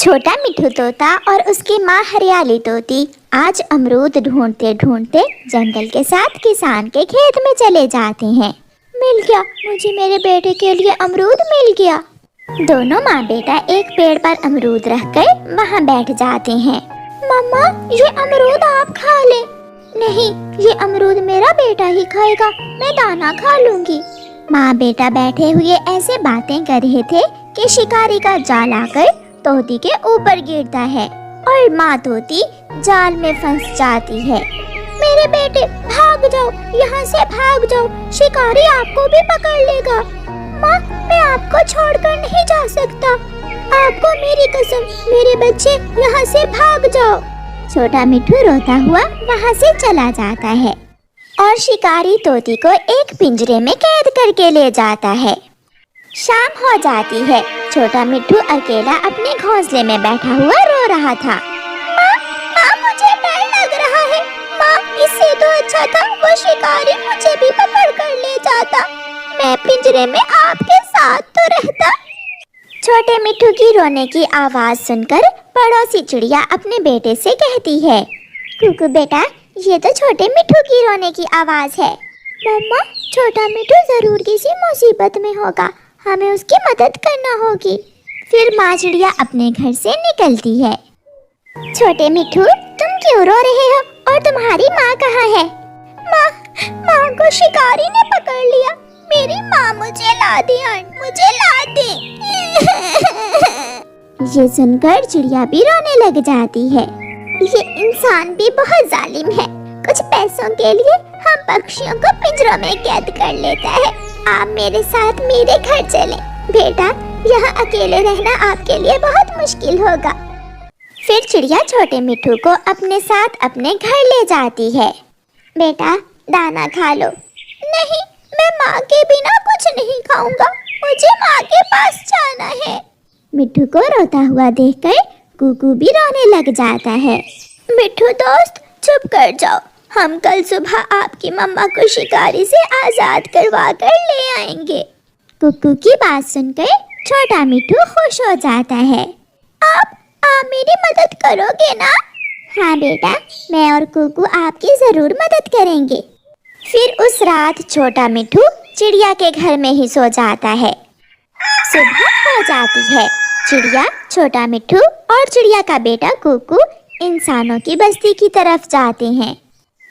छोटा मिठू तोता और उसकी माँ हरियाली तोती आज अमरूद ढूंढते ढूंढते जंगल के साथ किसान के खेत में चले जाते हैं। मिल गया, मुझे मेरे बेटे के लिए अमरूद मिल गया। दोनों माँ बेटा एक पेड़ पर अमरूद रखकर वहाँ बैठ जाते हैं। मम्मा, ये अमरूद आप खा ले। नहीं, ये अमरूद मेरा बेटा ही खाएगा, मैं दाना खा लूंगी। माँ बेटा बैठे हुए ऐसे बातें कर रहे थे कि शिकारी का जाल आकर तोती के ऊपर गिरता है और माँ तोती जाल में फंस जाती है। मेरे बेटे, भाग जाओ, यहाँ से भाग जाओ, शिकारी आपको भी पकड़ लेगा। माँ, मैं आपको छोड़कर नहीं जा सकता, आपको मेरी कसम, मेरे बच्चे यहाँ से भाग जाओ। छोटा मिठू रोता हुआ वहाँ से चला जाता है और शिकारी तोती को एक पिंजरे में कैद करके ले जाता है। शाम हो जाती है। छोटा मिठू अकेला अपने घोंसले में बैठा हुआ रो रहा था। माँ, मुझे डर लग रहा है। माँ, इससे तो अच्छा था वो शिकारी मुझे भी पकड़ कर ले जाता, मैं पिंजरे में आपके साथ तो रहता। छोटे मिठू की रोने की आवाज सुनकर पड़ोसी चिड़िया अपने बेटे से कहती है, कुकू बेटा, ये तो छोटे मिठू की रोने की आवाज है। मम्मा, छोटा मिठू जरूर किसी मुसीबत में होगा, हमें उसकी मदद करना होगी। फिर माँ चिड़िया अपने घर से निकलती है। छोटे मिठू, तुम क्यों रो रहे हो और तुम्हारी माँ कहाँ है? माँ को शिकारी ने पकड़ लिया, मेरी माँ मुझे ला दे, मुझे ला दे। ये सुनकर चिड़िया भी रोने लग जाती है। ये इंसान भी बहुत जालिम है, कुछ पैसों के लिए हम पक्षियों को पिंजरों में कैद कर लेता है। आप मेरे साथ मेरे घर चलें। बेटा, यहाँ अकेले रहना आपके लिए बहुत मुश्किल होगा। फिर चिड़िया छोटे मिठू को अपने साथ अपने घर ले जाती है। बेटा, दाना खा लो। नहीं, मैं माँ के बिना कुछ नहीं खाऊंगा, मुझे माँ के पास जाना है। मिठू को रोता हुआ देखकर कुकू भी रोने लग जाता है। मिठू दोस्त, चुप कर जाओ, हम कल सुबह आपकी मम्मा को शिकारी से आजाद करवा कर ले आएंगे। कुकू की बात सुनकर छोटा मिठू खुश हो जाता है। आप मेरी मदद करोगे ना? हाँ बेटा, मैं और कुकू आपकी जरूर मदद करेंगे। फिर उस रात छोटा मिठू चिड़िया के घर में ही सो जाता है। सुबह हो जाती है। चिड़िया, छोटा मिठू और चिड़िया का बेटा कुकू इंसानों की बस्ती की तरफ जाते हैं।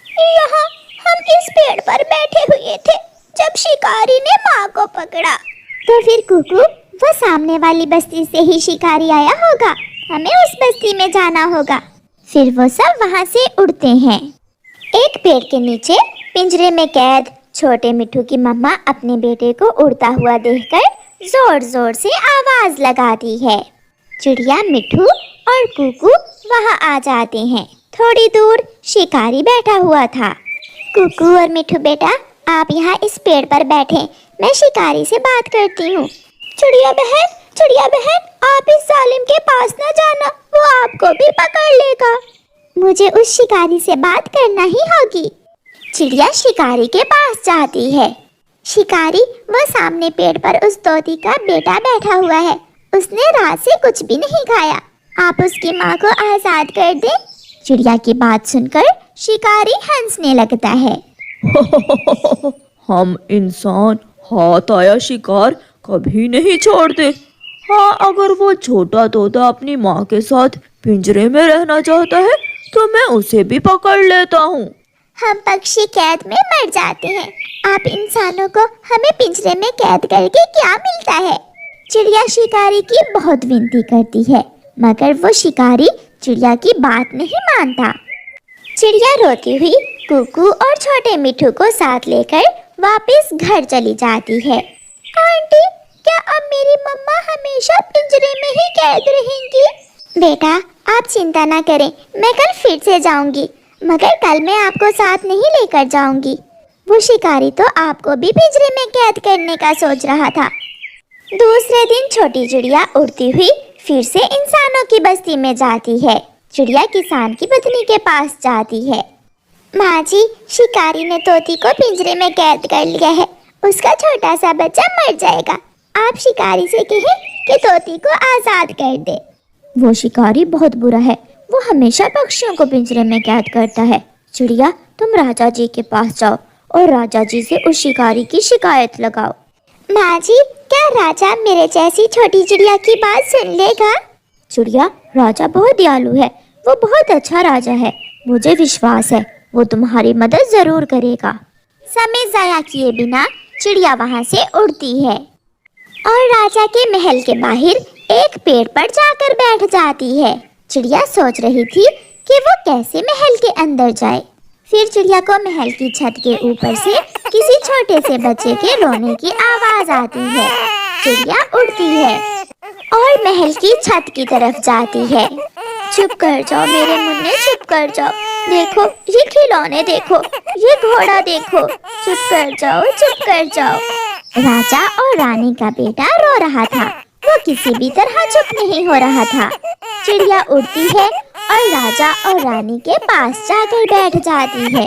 यहाँ हम इस पेड़ पर बैठे हुए थे जब शिकारी ने माँ को पकड़ा। तो फिर कुकू, वो सामने वाली बस्ती से ही शिकारी आया होगा, हमें उस बस्ती में जाना होगा। फिर वो सब वहाँ से उड़ते हैं। एक पेड़ के नीचे पिंजरे में कैद छोटे मिठू की मम्मा अपने बेटे को उड़ता हुआ देखकर जोर जोर से आवाज लगाती है। चिड़िया, मिठू और कुकू वहाँ आ जाते हैं। थोड़ी दूर शिकारी बैठा हुआ था। कुकू और मिठू बेटा, आप यहाँ इस पेड़ पर बैठे, मैं शिकारी से बात करती हूँ। चिड़िया बहन, आप इस जालिम के पास न जाना, वो आपको भी पकड़ लेगा। मुझे उस शिकारी से बात करना ही होगी। चिड़िया शिकारी के पास जाती है। शिकारी, वो सामने पेड़ पर उस तोती का बेटा बैठा हुआ है, उसने रात से कुछ भी नहीं खाया, आप उसकी माँ को आजाद कर दें। चिड़िया की बात सुनकर शिकारी हंसने लगता है। हम इंसान हाथ आया शिकार कभी नहीं छोड़ते। हाँ, अगर वो छोटा तोता अपनी माँ के साथ पिंजरे में रहना चाहता है तो मैं उसे भी पकड़ लेता हूँ। हम पक्षी कैद में मर जाते हैं, आप इंसानों को हमें पिंजरे में कैद करके क्या मिलता है? चिड़िया शिकारी की बहुत विनती करती है, मगर वो शिकारी चिड़िया की बात नहीं मानता। चिड़िया रोती हुई कुकू और छोटे मिठू को साथ लेकर वापस घर चली जाती है। आंटी, क्या अब मेरी मम्मा हमेशा पिंजरे में ही कैद रहेंगी? बेटा, आप चिंता ना करें, मैं कल फिर से जाऊंगी, मगर कल मैं आपको साथ नहीं लेकर जाऊंगी। वो शिकारी तो आपको भी पिंजरे में कैद करने का सोच रहा था। दूसरे दिन छोटी चिड़िया उड़ती हुई फिर से इंसानों की बस्ती में जाती है। चिड़िया किसान की पत्नी के पास जाती है। माँ जी, शिकारी ने तोती को पिंजरे में कैद कर लिया है, उसका छोटा सा बच्चा मर जाएगा, आप शिकारी से कहें कि तोती को आजाद कर दे। वो शिकारी बहुत बुरा है, वो हमेशा पक्षियों को पिंजरे में कैद करता है। चिड़िया, तुम राजा जी के पास जाओ और राजा जी से उस शिकारी की शिकायत लगाओ। माँ जी, क्या राजा मेरे जैसी छोटी चिड़िया की बात सुन लेगा? चिड़िया, राजा बहुत दयालु है, वो बहुत अच्छा राजा है, मुझे विश्वास है वो तुम्हारी मदद जरूर करेगा। समय जाया किए बिना चिड़िया वहाँ से उड़ती है और राजा के महल के बाहर एक पेड़ पर जाकर बैठ जाती है। चिड़िया सोच रही थी कि वो कैसे महल के अंदर जाए। फिर चिड़िया को महल की छत के ऊपर से किसी छोटे से बच्चे के रोने की आवाज आती है। चिड़िया उड़ती है और महल की छत की तरफ जाती है। चुप कर जाओ मेरे मुन्ने, चुप कर जाओ। देखो ये खिलौने, देखो ये घोड़ा, देखो। चुप कर जाओ, चुप कर जाओ। राजा और रानी का बेटा रो रहा था, वो किसी भी तरह चुप नहीं हो रहा था। चिड़िया उड़ती है और राजा और रानी के पास जाकर बैठ जाती है।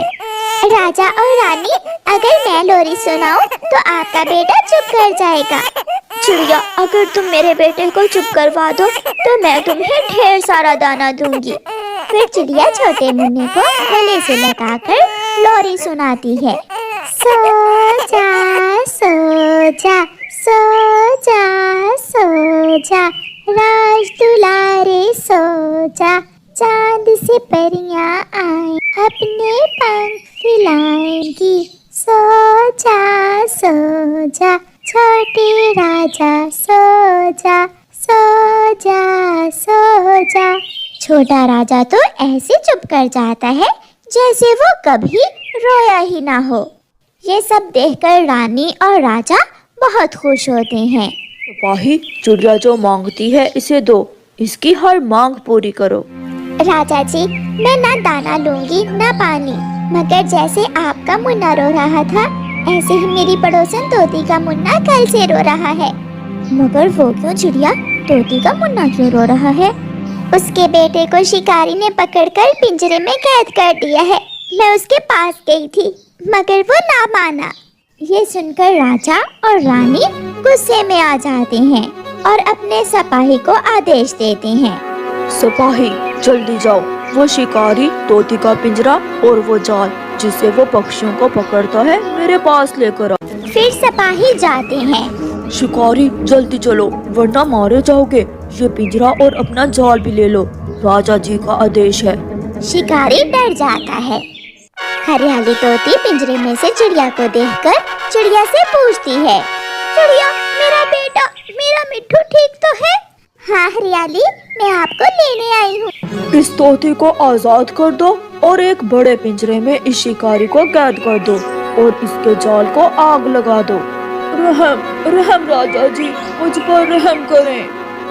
राजा और रानी, अगर मैं लोरी सुनाऊं तो आपका बेटा चुप कर जाएगा। चिड़िया, अगर तुम मेरे बेटे को चुप करवा दो तो मैं तुम्हें ढेर सारा दाना दूंगी। फिर चिड़िया छोटे मुन्ने को गले से लगाकर लोरी सुनाती है। सो जा सो जा सो जा सो जा, राज दुलारे सो जा, चांद से परियां आए अपने पंख फैलाएंगी। सो जा छोटे राजा, सो जा सो जा सो जा। छोटा राजा तो ऐसे चुप कर जाता है जैसे वो कभी रोया ही ना हो। ये सब देखकर रानी और राजा बहुत खुश होते हैं। सिपाही, चिड़िया जो मांगती है इसे दो, इसकी हर मांग पूरी करो। राजा जी, मैं ना दाना लूंगी ना पानी, मगर जैसे आपका मुन्ना रो रहा था ऐसे ही मेरी पड़ोसन तोती का मुन्ना कल से रो रहा है। मगर वो क्यों चिड़िया, तोती का मुन्ना क्यों रो रहा है? उसके बेटे को शिकारी ने पकड़कर पिंजरे में कैद कर दिया है। मैं उसके पास गई थी मगर वो ना माना। ये सुनकर राजा और रानी गुस्से में आ जाते हैं और अपने सिपाही को आदेश देते हैं। सिपाही, जल्दी जाओ, वो शिकारी, तोती का पिंजरा और वो जाल जिससे वो पक्षियों को पकड़ता है मेरे पास लेकर आओ। फिर सिपाही जाते हैं। शिकारी, जल्दी चलो वरना मारे जाओगे। ये पिंजरा और अपना जाल भी ले लो, राजा जी का आदेश है। शिकारी डर जाता है। हरियाली तोती पिंजरे में से चिड़िया को देखकर चिड़िया से पूछती है, चिड़िया, मेरा बेटा, मेरा मिट्ठू ठीक तो है? हाँ हरियाली, मैं आपको लेने आई हूँ। इस तोते को आजाद कर दो और एक बड़े पिंजरे में इस शिकारी को कैद कर दो और इसके जाल को आग लगा दो। रहम रहम राजा जी, मुझ पर रहम करें।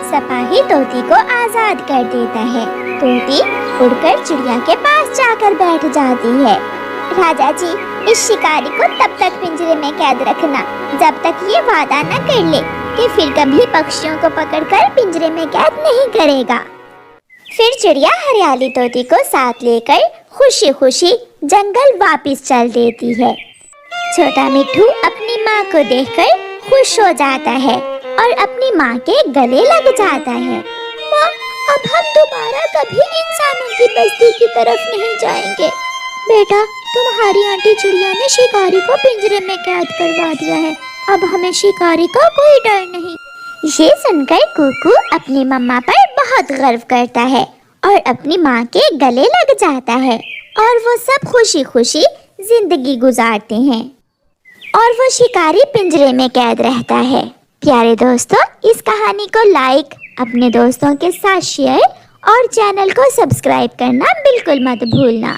सिपाही तोती को आजाद कर देता है। तोती उड़कर चिड़िया के पास जाकर बैठ जाती है। राजा जी, इस शिकारी को तब तक पिंजरे में कैद रखना जब तक ये वादा न कर ले कि फिर कभी पक्षियों को पकड़कर पिंजरे में कैद नहीं करेगा। फिर चिड़िया हरियाली तोती को साथ लेकर खुशी खुशी जंगल वापस चल देती है। छोटा मिट्ठू अपनी माँ को देखकर खुश हो जाता है और अपनी माँ के गले लग जाता है। माँ, अब हम दोबारा कभी इंसानों की बस्ती की तरफ नहीं जाएंगे। बेटा, तुम्हारी आंटी चिड़िया ने शिकारी को पिंजरे में कैद करवा दिया है, अब हमें शिकारी का कोई डर नहीं। ये सुनकर कुकू अपनी मम्मा पर बहुत गर्व करता है और अपनी माँ के गले लग जाता है और वो सब खुशी खुशी जिंदगी गुजारते हैं और वो शिकारी पिंजरे में कैद रहता है। प्यारे दोस्तों, इस कहानी को लाइक, अपने दोस्तों के साथ शेयर और चैनल को सब्सक्राइब करना बिल्कुल मत भूलना।